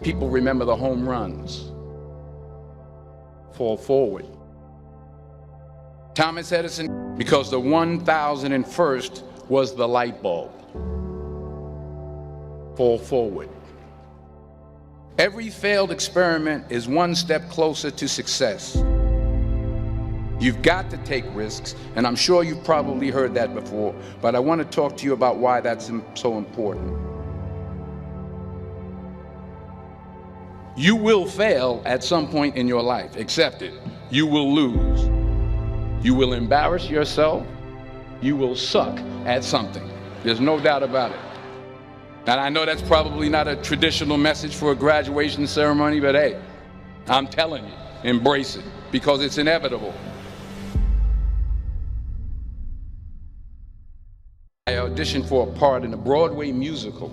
People remember the home runs. Fall forward. Thomas Edison, because the 1001st was the light bulb. Fall forward. Every failed experiment is one step closer to success. You've got to take risks, and I'm sure you've probably heard that before, but I want to talk to you about why that's so important. You will fail at some point in your life. Accept it. You will lose. You will embarrass yourself. You will suck at something. There's no doubt about it. And I know that's probably not a traditional message for a graduation ceremony, but hey, I'm telling you, embrace it, because it's inevitable. I auditioned for a part in a Broadway musical.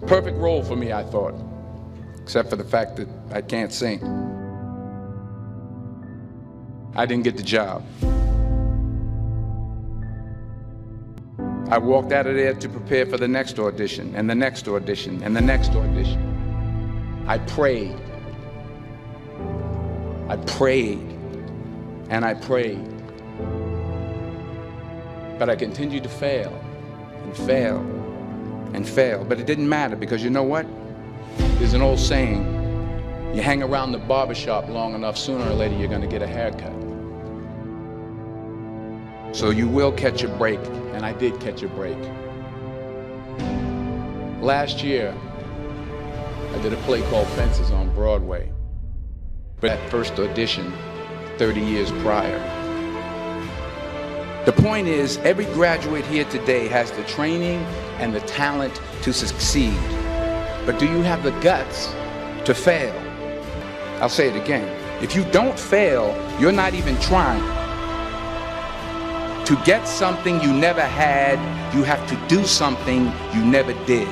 Perfect role for me, I thought, except for the fact that I can't sing. I didn't get the job. I walked out of there to prepare for the next audition, and the next audition, and the next audition. I prayed. I prayed, and I prayed. But I continued to fail, and fail, and fail. But it didn't matter, because you know what? There's an old saying, you hang around the barbershop long enough, sooner or later you're going to get a haircut. So you will catch a break, and I did catch a break. Last year, I did a play called Fences on Broadway. But that first audition, 30 years prior. The point is, every graduate here today has the training and the talent to succeed. But do you have the guts to fail? I'll say it again. If you don't fail, you're not even trying. To get something you never had, you have to do something you never did.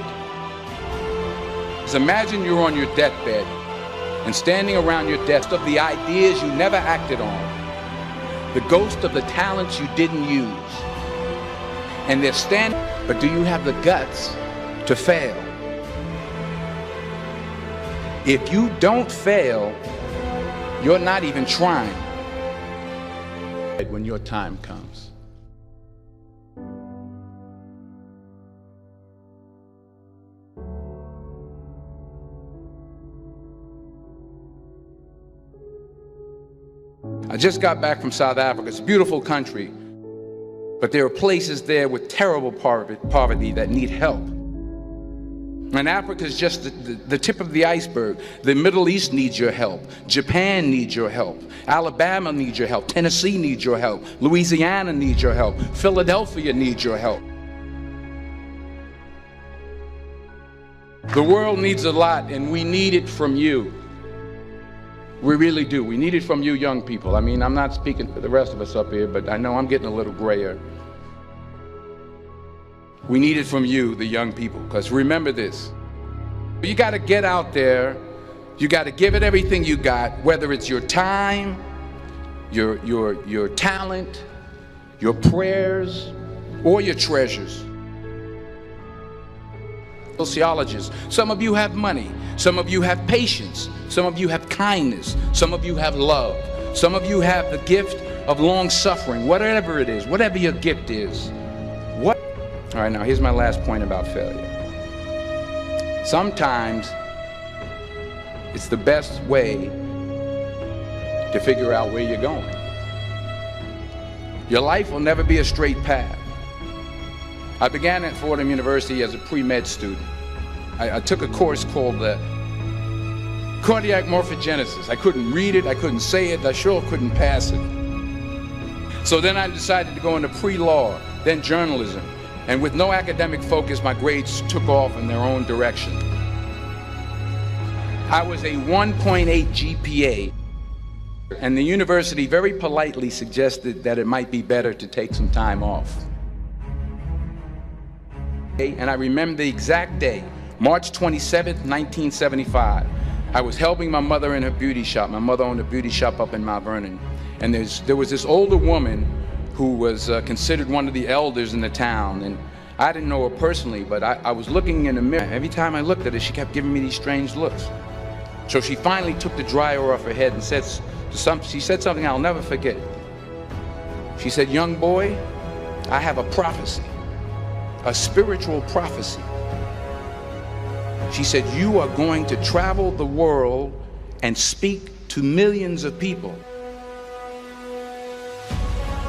Just imagine you're on your deathbed and standing around your desk of the ideas you never acted on, the ghost of the talents you didn't use. And they're standing, but do you have the guts to fail? If you don't fail, you're not even trying. When your time comes. I just got back from South Africa. It's a beautiful country, but there are places there with terrible poverty that need help. And Africa is just the tip of the iceberg. The Middle East needs your help. Japan needs your help. Alabama needs your help. Tennessee needs your help. Louisiana needs your help. Philadelphia needs your help. The world needs a lot, and we need it from you. We really do. We need it from you young people. I mean, I'm not speaking for the rest of us up here, but I know I'm getting a little grayer. We need it from you, the young people, because remember this. You got to get out there. You got to give it everything you got, whether it's your time, your talent, your prayers, or your treasures. Sociologists, some of you have money, some of you have patience, some of you have kindness, some of you have love, some of you have the gift of long suffering, whatever it is, whatever your gift is. All right, now here's my last point about failure. Sometimes it's the best way to figure out where you're going. Your life will never be a straight path. I began at Fordham University as a pre-med student. I took a course called cardiac morphogenesis. I couldn't read it, I couldn't say it, I sure couldn't pass it. So then I decided to go into pre-law, then journalism. And with no academic focus, my grades took off in their own direction. I was a 1.8 GPA, and the university very politely suggested that it might be better to take some time off. And I remember the exact day, March 27th, 1975. I was helping my mother in her beauty shop. My mother owned a beauty shop up in Mount Vernon. And there was this older woman who was considered one of the elders in the town. And I didn't know her personally, but I was looking in the mirror. Every time I looked at her, she kept giving me these strange looks. So she finally took the dryer off her head and she said something I'll never forget. She said, "Young boy, I have a prophecy, a spiritual prophecy." She said, "You are going to travel the world and speak to millions of people."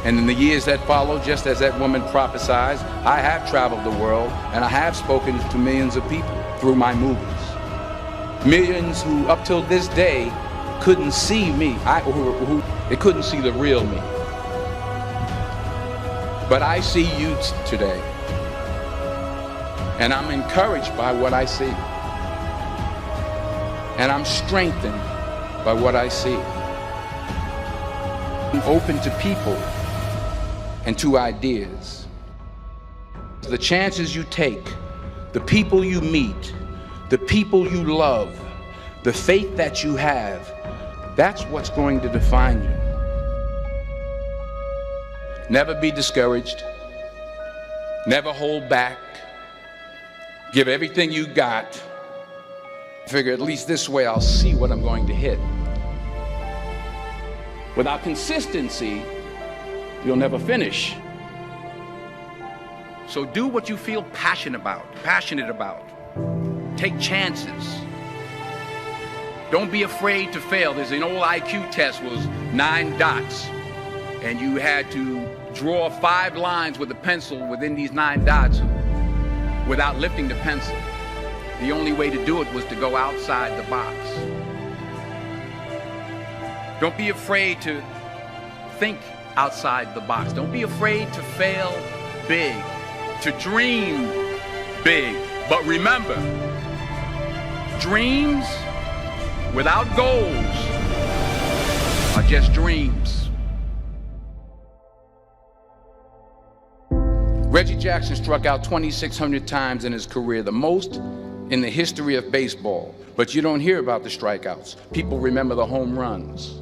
And in the years that followed, just as that woman prophesied, I have traveled the world and I have spoken to millions of people through my movies. Millions who up till this day couldn't see me. They couldn't see the real me. But I see you today. And I'm encouraged by what I see. And I'm strengthened by what I see. I'm open to people and to ideas. The chances you take, the people you meet, the people you love, the faith that you have, that's what's going to define you. Never be discouraged. Never hold back. Give everything you got. Figure at least this way I'll see what I'm going to hit. Without consistency, you'll never finish. So do what you feel passionate about. Take chances. Don't be afraid to fail. There's an old IQ test, was 9 dots. And you had to draw 5 lines with a pencil within these 9 dots without lifting the pencil. The only way to do it was to go outside the box. Don't be afraid to think outside the box. Don't be afraid to fail big, to dream big. But remember, dreams without goals are just dreams. Reggie Jackson struck out 2,600 times in his career, the most in the history of baseball. But you don't hear about the strikeouts. People remember the home runs.